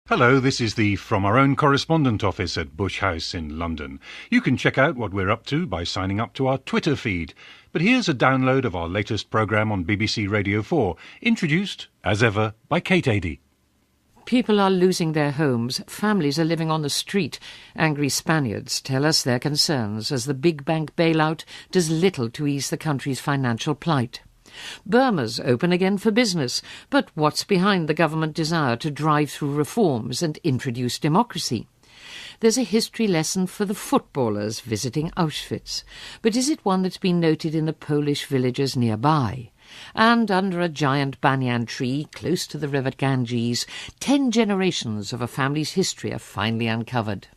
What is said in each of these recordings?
Hello, this is the From Our Own Correspondent Office at Bush House in London. You can check out what we're up to by signing up to our Twitter feed. But here's a download of our latest programme on BBC Radio 4, introduced, as ever, by Kate Adie. People are losing their homes. Families are living on the street. Angry Spaniards tell us their concerns as the big bank bailout does little to ease the country's financial plight. Burma's open again for business, but what's behind the government desire to drive through reforms and introduce democracy? There's a history lesson for the footballers visiting Auschwitz, but is it one that's been noted in the Polish villages nearby? And under a giant banyan tree close to the river Ganges, 10 generations of a family's history are finally uncovered.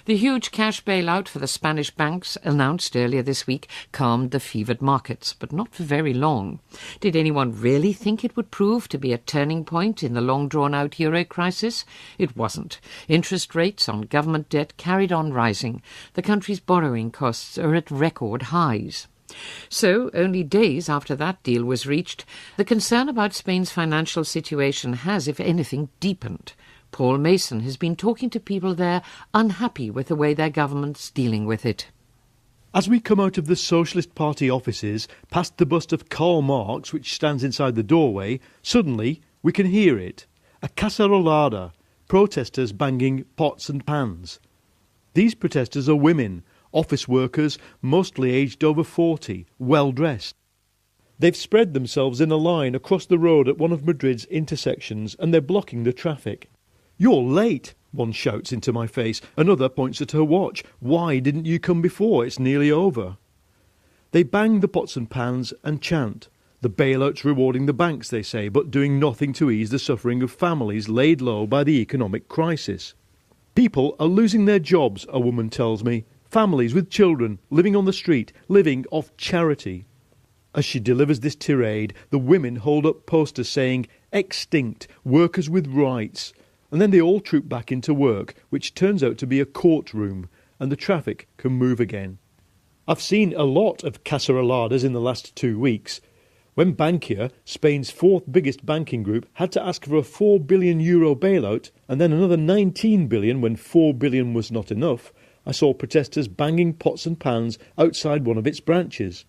The huge cash bailout for the Spanish banks announced earlier this week calmed the fevered markets, but not for very long. Did anyone really think it would prove to be a turning point in the long-drawn-out euro crisis? It wasn't. Interest rates on government debt carried on rising. The country's borrowing costs are at record highs. So, only days after that deal was reached, the concern about Spain's financial situation has, if anything, deepened. Paul Mason has been talking to people there unhappy with the way their government's dealing with it. As we come out of the Socialist Party offices, past the bust of Karl Marx, which stands inside the doorway, suddenly we can hear it. A cacerolada, protesters banging pots and pans. These protesters are women, office workers, mostly aged over 40, well-dressed. They've spread themselves in a line across the road at one of Madrid's intersections, and they're blocking the traffic. "You're late," one shouts into my face. Another points at her watch. "Why didn't you come before? It's nearly over." They bang the pots and pans and chant. The bailout's rewarding the banks, they say, but doing nothing to ease the suffering of families laid low by the economic crisis. People are losing their jobs, a woman tells me. Families with children, living on the street, living off charity. As she delivers this tirade, the women hold up posters saying, "Extinct, workers with rights." And then they all troop back into work, which turns out to be a courtroom, and the traffic can move again. I've seen a lot of caceroladas in the last 2 weeks. When Bankia, Spain's fourth biggest banking group, had to ask for a €4 billion bailout, and then another 19 billion when 4 billion was not enough, I saw protesters banging pots and pans outside one of its branches.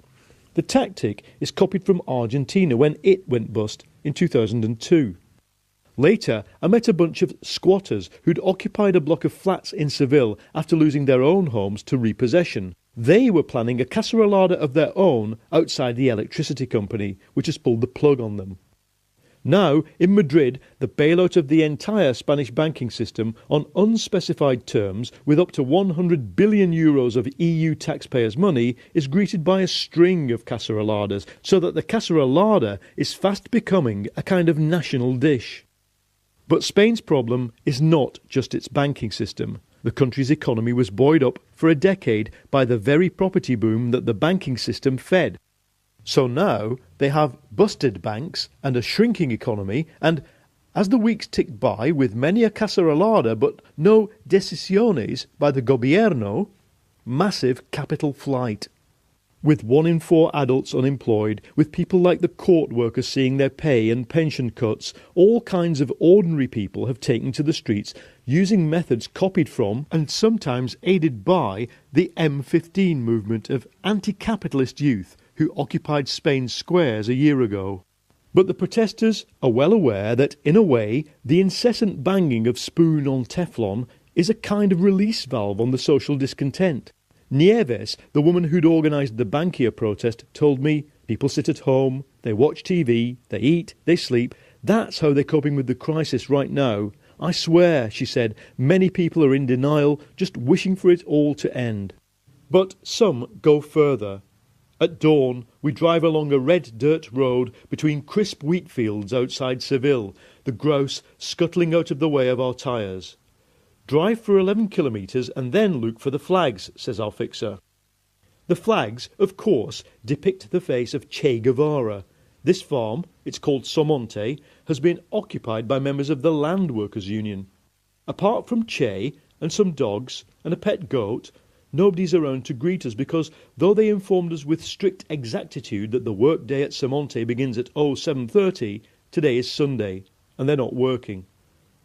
The tactic is copied from Argentina when it went bust in 2002. Later, I met a bunch of squatters who'd occupied a block of flats in Seville after losing their own homes to repossession. They were planning a cacerolada of their own outside the electricity company, which has pulled the plug on them. Now, in Madrid, the bailout of the entire Spanish banking system on unspecified terms with up to €100 billion of EU taxpayers' money is greeted by a string of caceroladas, so that the cacerolada is fast becoming a kind of national dish. But Spain's problem is not just its banking system. The country's economy was buoyed up for a decade by the very property boom that the banking system fed. So now they have busted banks and a shrinking economy, and as the weeks tick by with many a cacerolada but no decisiones by the gobierno, massive capital flight. With 1 in 4 adults unemployed, with people like the court workers seeing their pay and pension cuts, all kinds of ordinary people have taken to the streets using methods copied from and sometimes aided by the M15 movement of anti-capitalist youth who occupied Spain's squares a year ago. But the protesters are well aware that, in a way, the incessant banging of spoon on Teflon is a kind of release valve on the social discontent. Nieves, the woman who'd organised the Bankia protest, told me people sit at home, they watch TV, they eat, they sleep. That's how they're coping with the crisis right now. I swear, she said, many people are in denial, just wishing for it all to end. But some go further. At dawn, we drive along a red dirt road between crisp wheat fields outside Seville, the grouse scuttling out of the way of our tyres. Drive for 11 kilometres and then look for the flags, says our fixer. The flags, of course, depict the face of Che Guevara. This farm, it's called Somonte, has been occupied by members of the Land Workers Union. Apart from Che and some dogs and a pet goat, nobody's around to greet us because, though they informed us with strict exactitude that the workday at Somonte begins at 07:30, today is Sunday, and they're not working.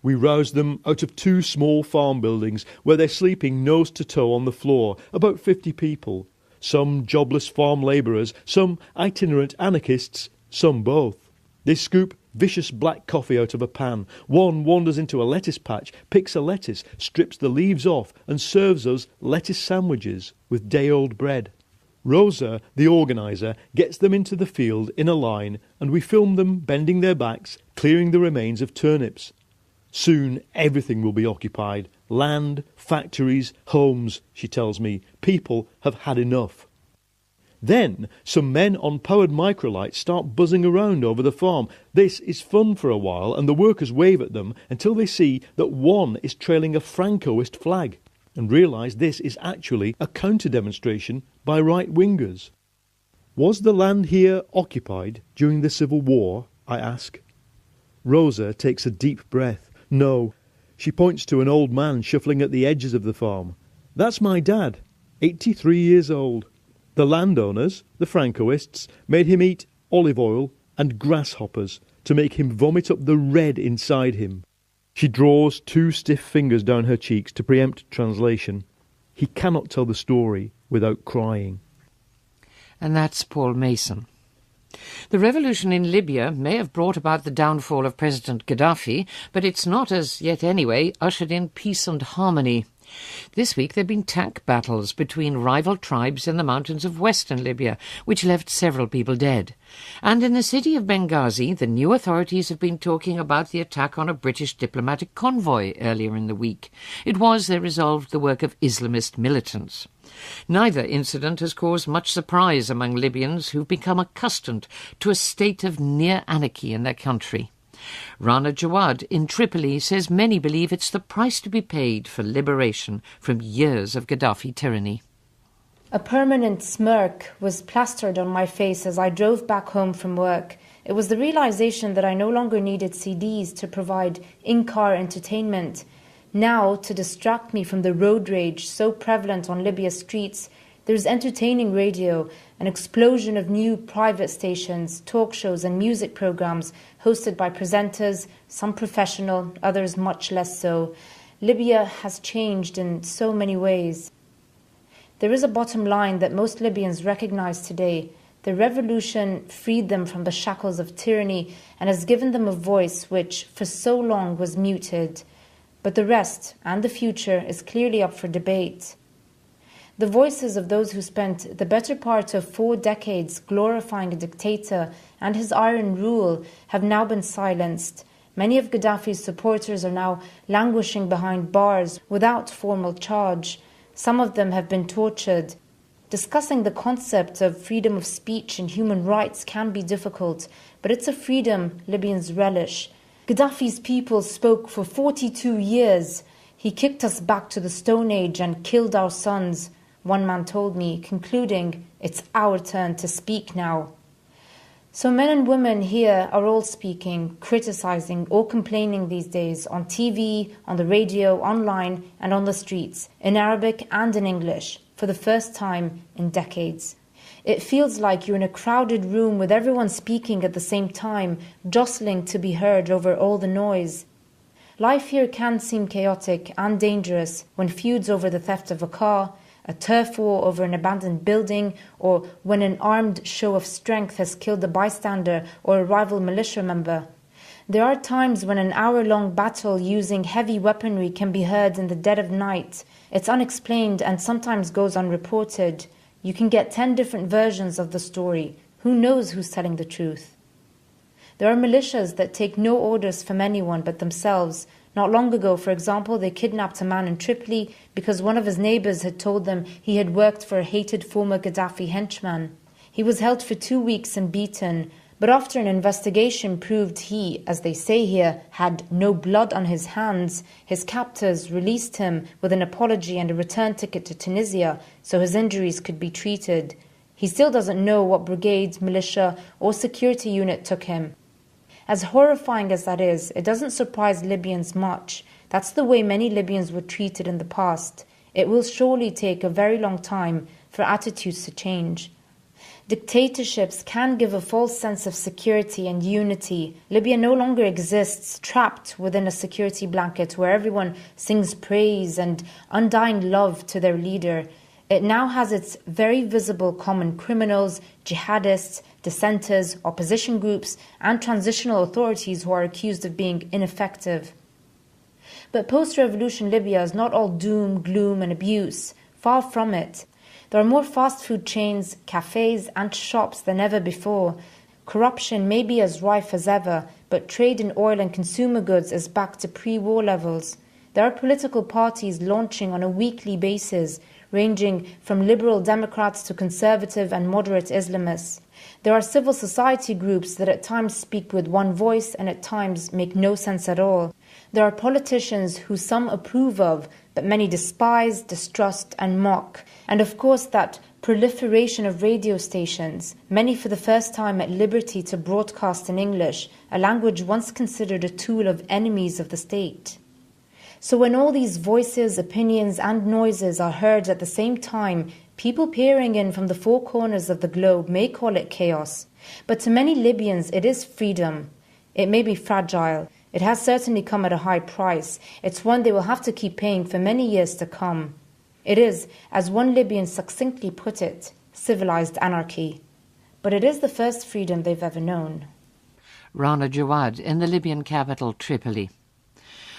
We rouse them out of 2 small farm buildings where they're sleeping nose to toe on the floor, about 50 people. Some jobless farm labourers, some itinerant anarchists, some both. They scoop vicious black coffee out of a pan. One wanders into a lettuce patch, picks a lettuce, strips the leaves off and serves us lettuce sandwiches with day-old bread. Rosa, the organiser, gets them into the field in a line and we film them bending their backs, clearing the remains of turnips. Soon everything will be occupied. Land, factories, homes, she tells me. People have had enough. Then some men on powered microlights start buzzing around over the farm. This is fun for a while and the workers wave at them until they see that one is trailing a Francoist flag and realise this is actually a counter-demonstration by right-wingers. Was the land here occupied during the Civil War? I ask. Rosa takes a deep breath. No. She points to an old man shuffling at the edges of the farm. That's my dad, 83 years old. The landowners, the Francoists, made him eat olive oil and grasshoppers to make him vomit up the red inside him. She draws 2 stiff fingers down her cheeks to preempt translation. He cannot tell the story without crying. And that's Paul Mason. The revolution in Libya may have brought about the downfall of President Gaddafi, but it's not, as yet anyway, ushered in peace and harmony. This week there have been tank battles between rival tribes in the mountains of western Libya, which left several people dead. And in the city of Benghazi, the new authorities have been talking about the attack on a British diplomatic convoy earlier in the week. It was, they resolved, the work of Islamist militants. Neither incident has caused much surprise among Libyans who've become accustomed to a state of near anarchy in their country. Rana Jawad in Tripoli says many believe it's the price to be paid for liberation from years of Gaddafi tyranny. A permanent smirk was plastered on my face as I drove back home from work. It was the realization that I no longer needed CDs to provide in-car entertainment. Now, to distract me from the road rage so prevalent on Libya's streets, there's entertaining radio, an explosion of new private stations, talk shows and music programs hosted by presenters, some professional, others much less so. Libya has changed in so many ways. There is a bottom line that most Libyans recognize today. The revolution freed them from the shackles of tyranny and has given them a voice which for so long was muted. But the rest and the future is clearly up for debate. The voices of those who spent the better part of 4 decades glorifying a dictator and his iron rule have now been silenced. Many of Gaddafi's supporters are now languishing behind bars without formal charge. Some of them have been tortured. Discussing the concept of freedom of speech and human rights can be difficult, but it's a freedom Libyans relish. Gaddafi's people spoke for 42 years. He kicked us back to the Stone Age and killed our sons, one man told me, concluding, "It's our turn to speak now." So men and women here are all speaking, criticizing or complaining these days on TV, on the radio, online and on the streets, in Arabic and in English, for the first time in decades. It feels like you're in a crowded room with everyone speaking at the same time, jostling to be heard over all the noise. Life here can seem chaotic and dangerous when feuds over the theft of a car, a turf war over an abandoned building, or when an armed show of strength has killed a bystander or a rival militia member. There are times when an hour-long battle using heavy weaponry can be heard in the dead of night. It's unexplained and sometimes goes unreported. You can get 10 different versions of the story. Who knows who's telling the truth? There are militias that take no orders from anyone but themselves. Not long ago, for example, they kidnapped a man in Tripoli because one of his neighbours had told them he had worked for a hated former Gaddafi henchman. He was held for 2 weeks and beaten, but after an investigation proved he, as they say here, had no blood on his hands, his captors released him with an apology and a return ticket to Tunisia so his injuries could be treated. He still doesn't know what brigade, militia or security unit took him. As horrifying as that is, it doesn't surprise Libyans much. That's the way many Libyans were treated in the past. It will surely take a very long time for attitudes to change. Dictatorships can give a false sense of security and unity. Libya no longer exists trapped within a security blanket where everyone sings praise and undying love to their leader. It now has its very visible common criminals, jihadists, dissenters, opposition groups, and transitional authorities who are accused of being ineffective. But post-revolution Libya is not all doom, gloom, and abuse. Far from it. There are more fast food chains, cafes, and shops than ever before. Corruption may be as rife as ever, but trade in oil and consumer goods is back to pre-war levels. There are political parties launching on a weekly basis, ranging from liberal Democrats to conservative and moderate Islamists. There are civil society groups that at times speak with one voice and at times make no sense at all. There are politicians who some approve of, but many despise, distrust, and mock. And of course that proliferation of radio stations, many for the first time at liberty to broadcast in English, a language once considered a tool of enemies of the state. So when all these voices, opinions, and noises are heard at the same time, people peering in from the four corners of the globe may call it chaos. But to many Libyans, it is freedom. It may be fragile. It has certainly come at a high price. It's one they will have to keep paying for many years to come. It is, as one Libyan succinctly put it, civilized anarchy. But it is the first freedom they've ever known. Rana Jawad in the Libyan capital, Tripoli.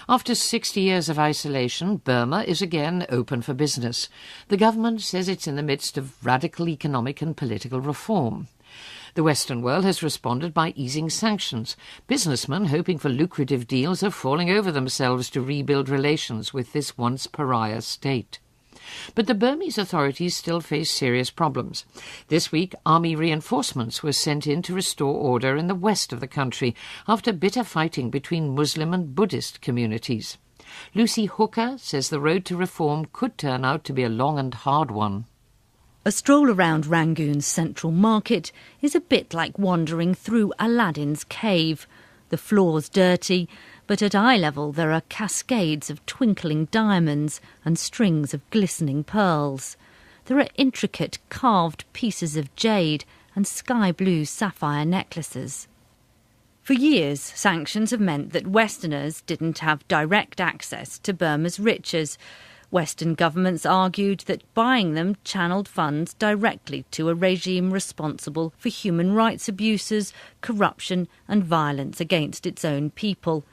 After 60 years of isolation, Burma is again open for business. The government says it's in the midst of radical economic and political reform. The Western world has responded by easing sanctions. Businessmen hoping for lucrative deals are falling over themselves to rebuild relations with this once pariah state. But the Burmese authorities still face serious problems. This week, army reinforcements were sent in to restore order in the west of the country after bitter fighting between Muslim and Buddhist communities. Lucy Hooker says the road to reform could turn out to be a long and hard one. A stroll around Rangoon's central market is a bit like wandering through Aladdin's cave. The floor's dirty, but at eye level there are cascades of twinkling diamonds and strings of glistening pearls. There are intricate carved pieces of jade and sky-blue sapphire necklaces. For years, sanctions have meant that Westerners didn't have direct access to Burma's riches. Western governments argued that buying them channeled funds directly to a regime responsible for human rights abuses, corruption and violence against its own people.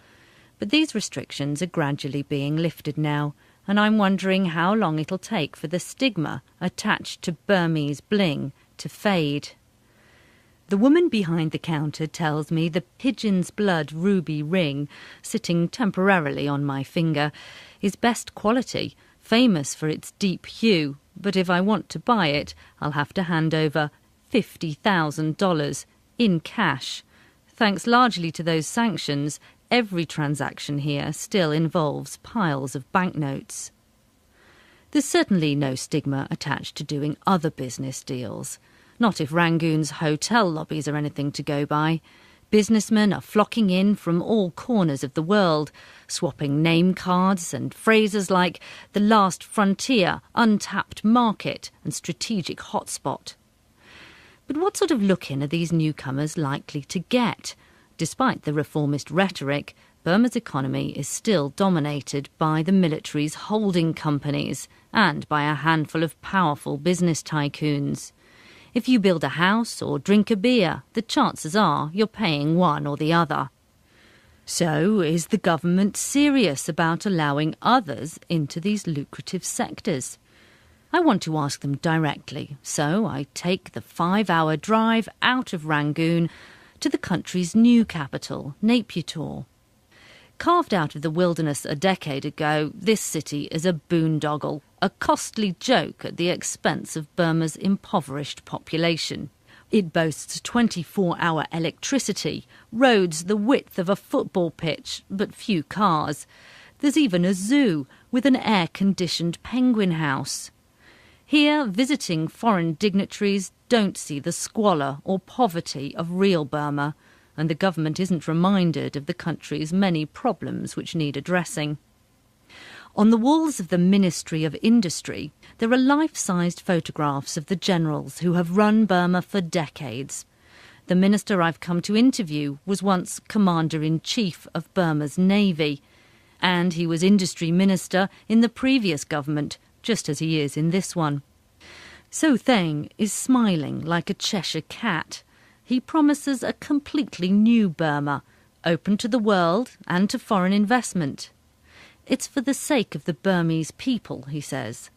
But these restrictions are gradually being lifted now, and I'm wondering how long it'll take for the stigma attached to Burmese bling to fade. The woman behind the counter tells me the pigeon's blood ruby ring, sitting temporarily on my finger, is best quality, famous for its deep hue, but if I want to buy it, I'll have to hand over $50,000 in cash. Thanks largely to those sanctions, every transaction here still involves piles of banknotes. There's certainly no stigma attached to doing other business deals. Not if Rangoon's hotel lobbies are anything to go by. Businessmen are flocking in from all corners of the world, swapping name cards and phrases like the last frontier, untapped market and strategic hotspot. But what sort of look-in are these newcomers likely to get? Despite the reformist rhetoric, Burma's economy is still dominated by the military's holding companies and by a handful of powerful business tycoons. If you build a house or drink a beer, the chances are you're paying one or the other. So, is the government serious about allowing others into these lucrative sectors? I want to ask them directly, so I take the 5-hour drive out of Rangoon to the country's new capital, Naypyidaw. Carved out of the wilderness a decade ago, this city is a boondoggle, a costly joke at the expense of Burma's impoverished population. It boasts 24-hour electricity, roads the width of a football pitch, but few cars. There's even a zoo with an air-conditioned penguin house. Here, visiting foreign dignitaries don't see the squalor or poverty of real Burma, and the government isn't reminded of the country's many problems which need addressing. On the walls of the Ministry of Industry, there are life-sized photographs of the generals who have run Burma for decades. The minister I've come to interview was once Commander-in-Chief of Burma's Navy, and he was Industry Minister in the previous government, just as he is in this one. So Theng is smiling like a Cheshire cat. He promises a completely new Burma, open to the world and to foreign investment. It's for the sake of the Burmese people, he says.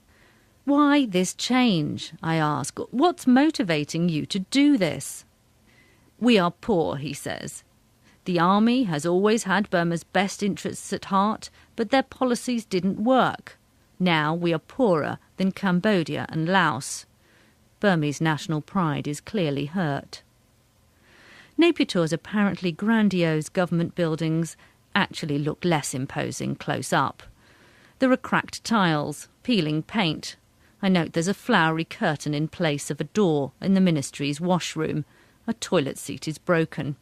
Why this change, I ask? What's motivating you to do this? We are poor, he says. The army has always had Burma's best interests at heart, but their policies didn't work. Now we are poorer than Cambodia and Laos. Burmese national pride is clearly hurt. Naypyitaw's apparently grandiose government buildings actually look less imposing close up. There are cracked tiles, peeling paint. I note there's a flowery curtain in place of a door in the ministry's washroom. A toilet seat is broken.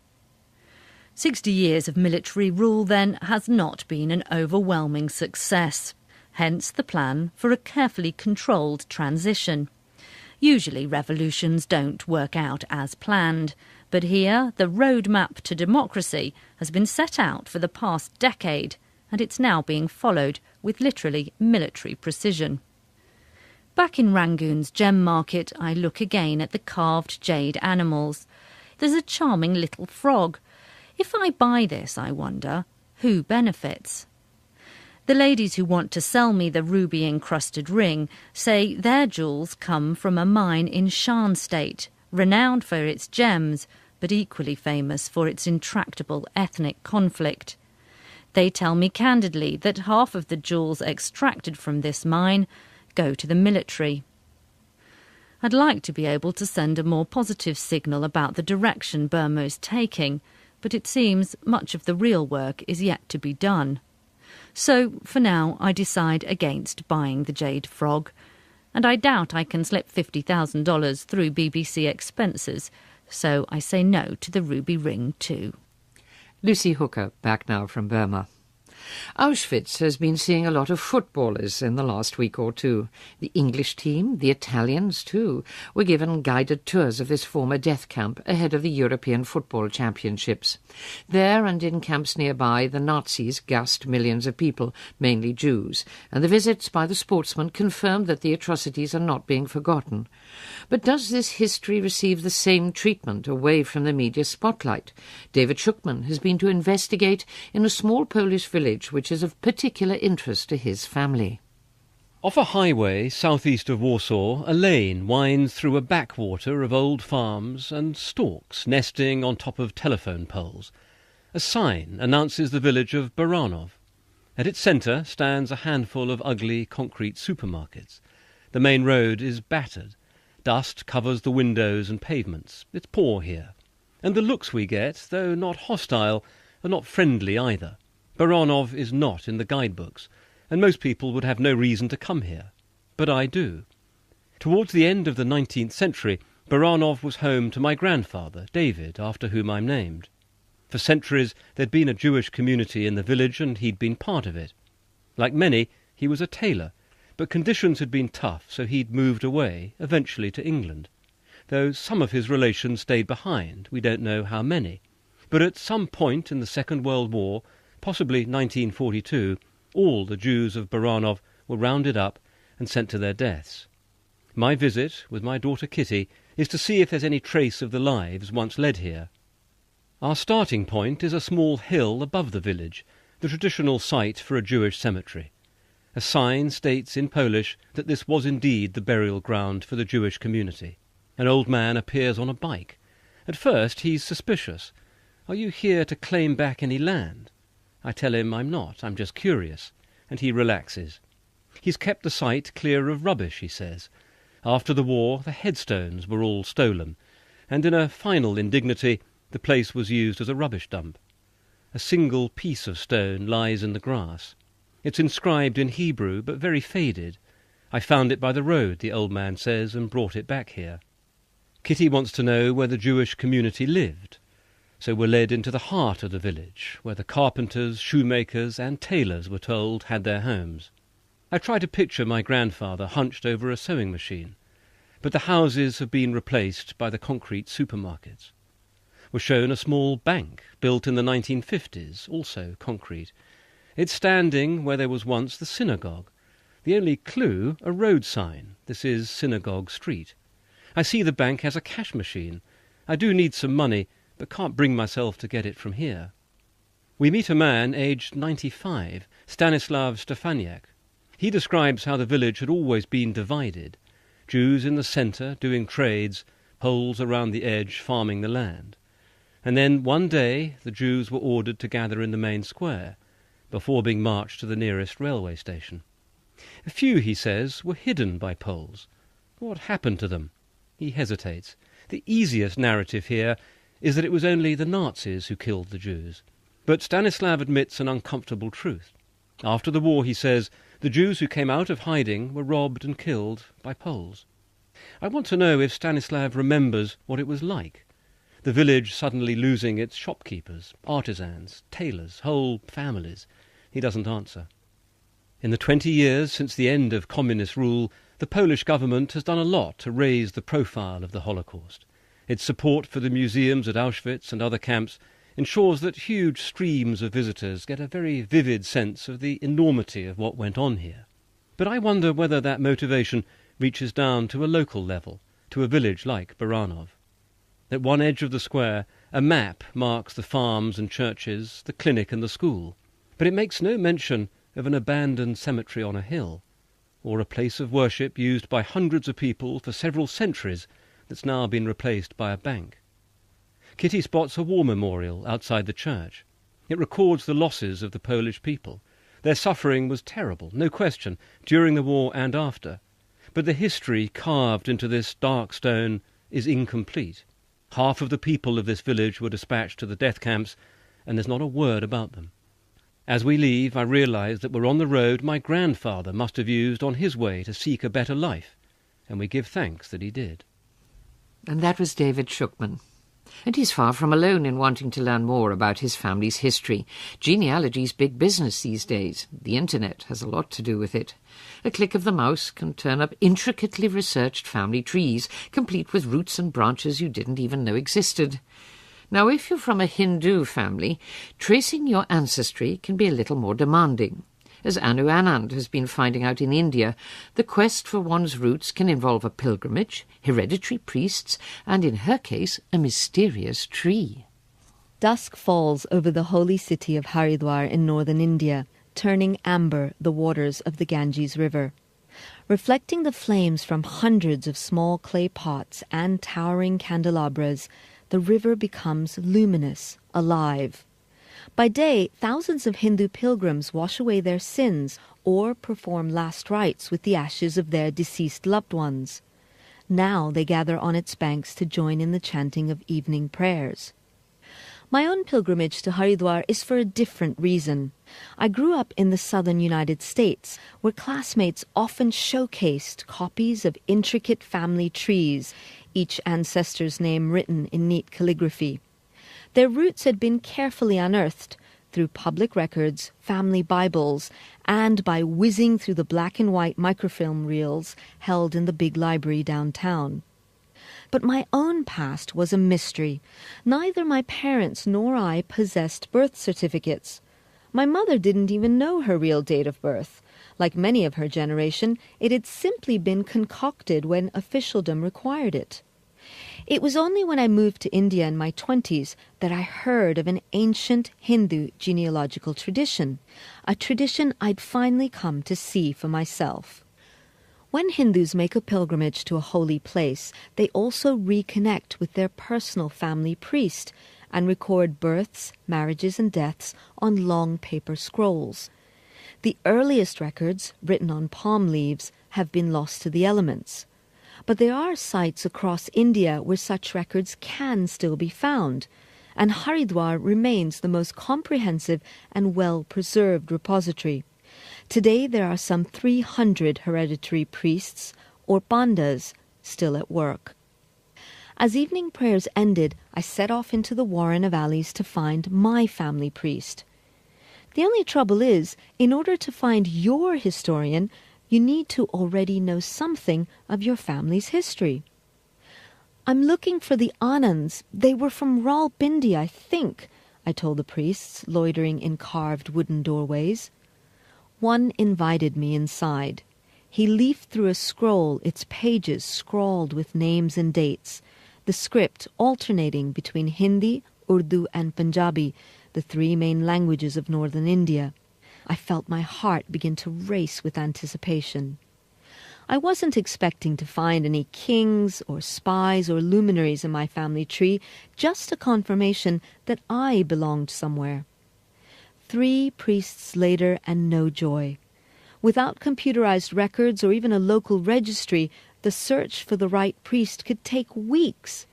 60 years of military rule, then, has not been an overwhelming success. Hence the plan for a carefully controlled transition. Usually revolutions don't work out as planned, but here the roadmap to democracy has been set out for the past decade, and it's now being followed with literally military precision. Back in Rangoon's gem market, I look again at the carved jade animals. There's a charming little frog. If I buy this, I wonder, who benefits? The ladies who want to sell me the ruby-encrusted ring say their jewels come from a mine in Shan State, renowned for its gems, but equally famous for its intractable ethnic conflict. They tell me candidly that half of the jewels extracted from this mine go to the military. I'd like to be able to send a more positive signal about the direction Burma is taking, but it seems much of the real work is yet to be done. So, for now, I decide against buying the jade frog, and I doubt I can slip $50,000 through BBC expenses, so I say no to the ruby ring too. Lucy Hooker, back now from Burma. Auschwitz has been seeing a lot of footballers in the last week or two. The English team, the Italians too, were given guided tours of this former death camp ahead of the European Football Championships. There and in camps nearby, the Nazis gassed millions of people, mainly Jews, and the visits by the sportsmen confirmed that the atrocities are not being forgotten. But does this history receive the same treatment away from the media spotlight? David Schuckman has been to investigate in a small Polish village which is of particular interest to his family. Off a highway southeast of Warsaw, a lane winds through a backwater of old farms and storks nesting on top of telephone poles. A sign announces the village of Baranov. At its centre stands a handful of ugly concrete supermarkets. The main road is battered. Dust covers the windows and pavements. It's poor here. And the looks we get, though not hostile, are not friendly either. Baranov is not in the guidebooks, and most people would have no reason to come here. But I do. Towards the end of the 19th century, Baranov was home to my grandfather, David, after whom I'm named. For centuries there'd been a Jewish community in the village, and he'd been part of it. Like many, he was a tailor, but conditions had been tough, so he'd moved away, eventually to England. Though some of his relations stayed behind, we don't know how many. But at some point in the Second World War, possibly 1942, all the Jews of Baranov were rounded up and sent to their deaths. My visit, with my daughter Kitty, is to see if there's any trace of the lives once led here. Our starting point is a small hill above the village, the traditional site for a Jewish cemetery. A sign states in Polish that this was indeed the burial ground for the Jewish community. An old man appears on a bike. At first he's suspicious. "Are you here to claim back any land?" I tell him I'm not, I'm just curious, and he relaxes. He's kept the site clear of rubbish, he says. After the war, the headstones were all stolen, and in a final indignity, the place was used as a rubbish dump. A single piece of stone lies in the grass. It's inscribed in Hebrew, but very faded. I found it by the road, the old man says, and brought it back here. Kitty wants to know where the Jewish community lived. So we're led into the heart of the village, where the carpenters, shoemakers and tailors, we're told, had their homes. I try to picture my grandfather hunched over a sewing machine, but the houses have been replaced by the concrete supermarkets. We're shown a small bank built in the 1950s, also concrete. It's standing where there was once the synagogue. The only clue, a road sign. This is Synagogue Street. I see the bank has a cash machine. I do need some money, but can't bring myself to get it from here. We meet a man aged 95, Stanislav Stefaniak. He describes how the village had always been divided. Jews in the centre doing trades, Poles around the edge farming the land. And then one day the Jews were ordered to gather in the main square, before being marched to the nearest railway station. A few, he says, were hidden by Poles. What happened to them? He hesitates. The easiest narrative here is that it was only the Nazis who killed the Jews. But Stanislav admits an uncomfortable truth. After the war, he says, the Jews who came out of hiding were robbed and killed by Poles. I want to know if Stanislav remembers what it was like. The village suddenly losing its shopkeepers, artisans, tailors, whole families. He doesn't answer. In the 20 years since the end of communist rule, the Polish government has done a lot to raise the profile of the Holocaust. Its support for the museums at Auschwitz and other camps ensures that huge streams of visitors get a very vivid sense of the enormity of what went on here. But I wonder whether that motivation reaches down to a local level, to a village like Baranov. At one edge of the square, a map marks the farms and churches, the clinic and the school, but it makes no mention of an abandoned cemetery on a hill, or a place of worship used by hundreds of people for several centuries that's now been replaced by a bank. Kitty spots a war memorial outside the church. It records the losses of the Polish people. Their suffering was terrible, no question, during the war and after, but the history carved into this dark stone is incomplete. Half of the people of this village were dispatched to the death camps, and there's not a word about them. As we leave, I realise that we're on the road my grandfather must have used on his way to seek a better life, and we give thanks that he did. And that was David Schuckman. And he's far from alone in wanting to learn more about his family's history. Genealogy's big business these days. The internet has a lot to do with it. A click of the mouse can turn up intricately researched family trees, complete with roots and branches you didn't even know existed. Now, if you're from a Hindu family, tracing your ancestry can be a little more demanding. As Anu Anand has been finding out in India, the quest for one's roots can involve a pilgrimage, hereditary priests, and in her case, a mysterious tree. Dusk falls over the holy city of Haridwar in northern India, turning amber the waters of the Ganges River. Reflecting the flames from hundreds of small clay pots and towering candelabras, the river becomes luminous, alive. By day, thousands of Hindu pilgrims wash away their sins or perform last rites with the ashes of their deceased loved ones. Now they gather on its banks to join in the chanting of evening prayers. My own pilgrimage to Haridwar is for a different reason. I grew up in the southern United States, where classmates often showcased copies of intricate family trees, each ancestor's name written in neat calligraphy. Their roots had been carefully unearthed through public records, family Bibles, and by whizzing through the black and white microfilm reels held in the big library downtown. But my own past was a mystery. Neither my parents nor I possessed birth certificates. My mother didn't even know her real date of birth. Like many of her generation, it had simply been concocted when officialdom required it. It was only when I moved to India in my 20s that I heard of an ancient Hindu genealogical tradition, a tradition I'd finally come to see for myself. When Hindus make a pilgrimage to a holy place, they also reconnect with their personal family priest and record births, marriages, and deaths on long paper scrolls. The earliest records, written on palm leaves, have been lost to the elements. But there are sites across India where such records can still be found, and Haridwar remains the most comprehensive and well-preserved repository. Today there are some 300 hereditary priests, or pandas, still at work. As evening prayers ended, I set off into the Warren of Alleys to find my family priest. The only trouble is, in order to find your historian, you need to already know something of your family's history. I'm looking for the Anands. They were from Rawalpindi, I think, I told the priests, loitering in carved wooden doorways. One invited me inside. He leafed through a scroll, its pages scrawled with names and dates, the script alternating between Hindi, Urdu and Punjabi, the three main languages of northern India. I felt my heart begin to race with anticipation. I wasn't expecting to find any kings or spies or luminaries in my family tree, just a confirmation that I belonged somewhere. 3 priests later and no joy. Without computerized records or even a local registry, the search for the right priest could take weeks.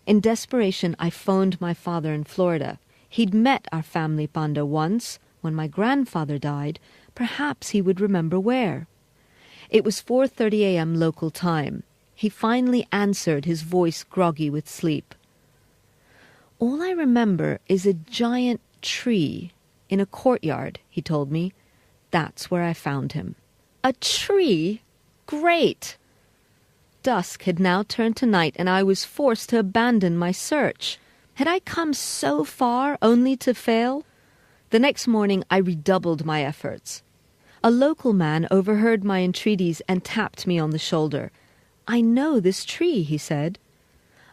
In desperation, I phoned my father in Florida. He'd met our family panda once, when my grandfather died. Perhaps he would remember where. It was 4:30 a.m. local time. He finally answered, his voice groggy with sleep. "All I remember is a giant tree in a courtyard," he told me. That's where I found him. A tree? Great! Dusk had now turned to night, and I was forced to abandon my search. Had I come so far only to fail? The next morning I redoubled my efforts. A local man overheard my entreaties and tapped me on the shoulder. "I know this tree," he said.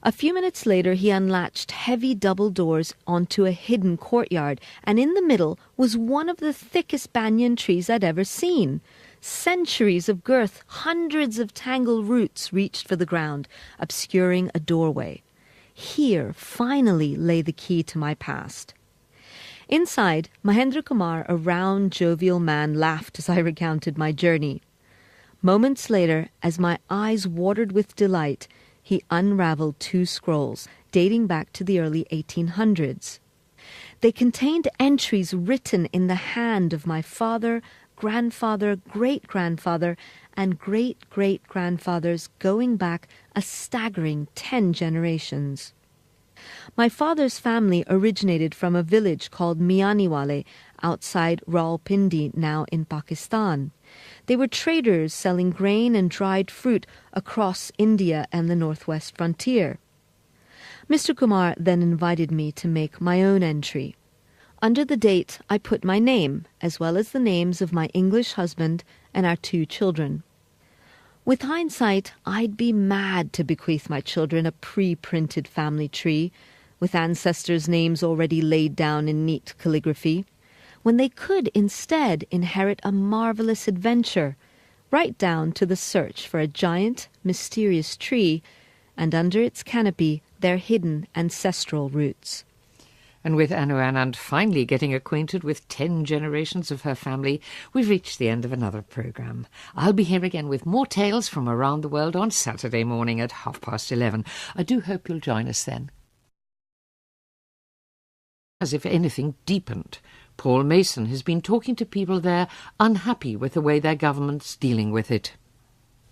A few minutes later he unlatched heavy double doors onto a hidden courtyard, and in the middle was one of the thickest banyan trees I'd ever seen. Centuries of girth, hundreds of tangled roots reached for the ground, obscuring a doorway. Here, finally, lay the key to my past. Inside, Mahendra Kumar, a round, jovial man, laughed as I recounted my journey. Moments later, as my eyes watered with delight, he unraveled 2 scrolls, dating back to the early 1800s. They contained entries written in the hand of my father, grandfather, great-grandfather, and great-great-grandfathers going back a staggering 10 generations. My father's family originated from a village called Mianiwale outside Rawalpindi, now in Pakistan. They were traders selling grain and dried fruit across India and the northwest frontier. Mr. Kumar then invited me to make my own entry. Under the date, I put my name, as well as the names of my English husband and our 2 children. With hindsight, I'd be mad to bequeath my children a pre-printed family tree, with ancestors' names already laid down in neat calligraphy, when they could instead inherit a marvelous adventure, right down to the search for a giant, mysterious tree, and under its canopy their hidden ancestral roots. And with Anu Anand finally getting acquainted with 10 generations of her family, we've reached the end of another programme. I'll be here again with more tales from around the world on Saturday morning at 11:30. I do hope you'll join us then. As if anything deepened, Paul Mason has been talking to people there unhappy with the way their government's dealing with it.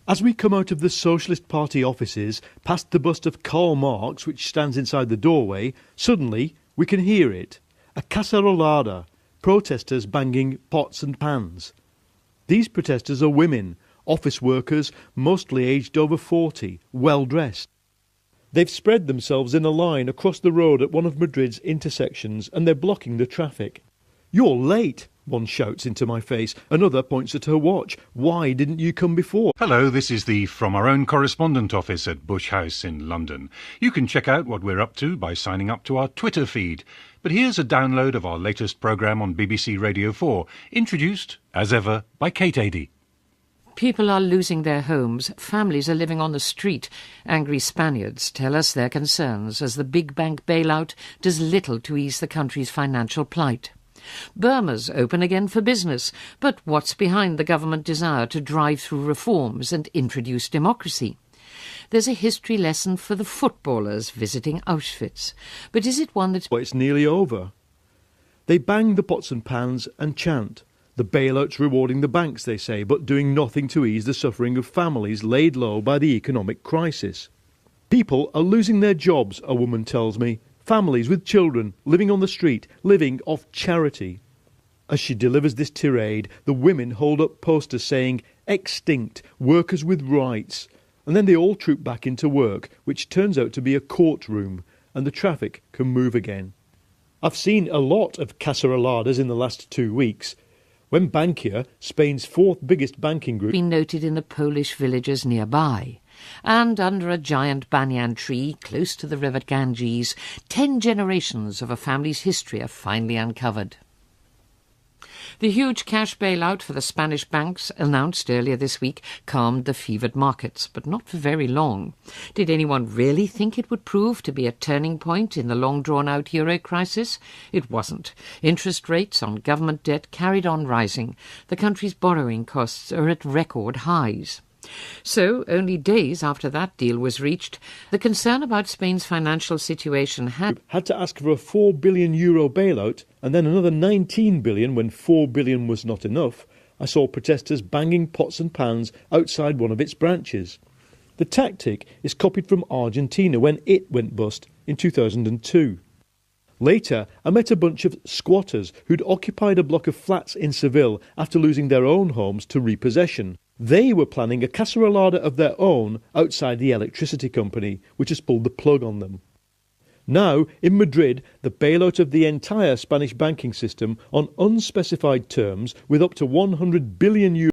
As we come out of the Socialist Party offices, past the bust of Karl Marx, which stands inside the doorway, suddenly we can hear it. A cacerolada, protesters banging pots and pans. These protesters are women, office workers, mostly aged over 40, well-dressed. They've spread themselves in a line across the road at one of Madrid's intersections, and they're blocking the traffic. "You're late," one shouts into my face. Another points at her watch. "Why didn't you come before?" Hello, this is the From Our Own Correspondent office at Bush House in London. You can check out what we're up to by signing up to our Twitter feed. But here's a download of our latest programme on BBC Radio 4, introduced, as ever, by Kate Adie. People are losing their homes. Families are living on the street. Angry Spaniards tell us their concerns as the big bank bailout does little to ease the country's financial plight. Burma's open again for business, but what's behind the government desire to drive through reforms and introduce democracy? There's a history lesson for the footballers visiting Auschwitz, but is it one that's... Well, it's nearly over. They bang the pots and pans and chant. The bailout's rewarding the banks, they say, but doing nothing to ease the suffering of families laid low by the economic crisis. People are losing their jobs, a woman tells me. Families with children living on the street, living off charity. As she delivers this tirade, the women hold up posters saying, "Extinct, workers with rights." And then they all troop back into work, which turns out to be a courtroom, and the traffic can move again. I've seen a lot of caceroladas in the last 2 weeks. When Bankia, Spain's fourth biggest banking group, been noted in the Polish villages nearby. And under a giant banyan tree close to the river Ganges, 10 generations of a family's history are finally uncovered. The huge cash bailout for the Spanish banks, announced earlier this week, calmed the fevered markets, but not for very long. Did anyone really think it would prove to be a turning point in the long-drawn-out euro crisis? It wasn't. Interest rates on government debt carried on rising. The country's borrowing costs are at record highs. So, only days after that deal was reached, the concern about Spain's financial situation had to ask for a €4 billion bailout and then another $19 billion when $4 billion was not enough. I saw protesters banging pots and pans outside one of its branches. The tactic is copied from Argentina when it went bust in 2002. Later, I met a bunch of squatters who'd occupied a block of flats in Seville after losing their own homes to repossession. They were planning a cacerolada of their own outside the electricity company, which has pulled the plug on them. Now, in Madrid, the bailout of the entire Spanish banking system on unspecified terms with up to €100 billion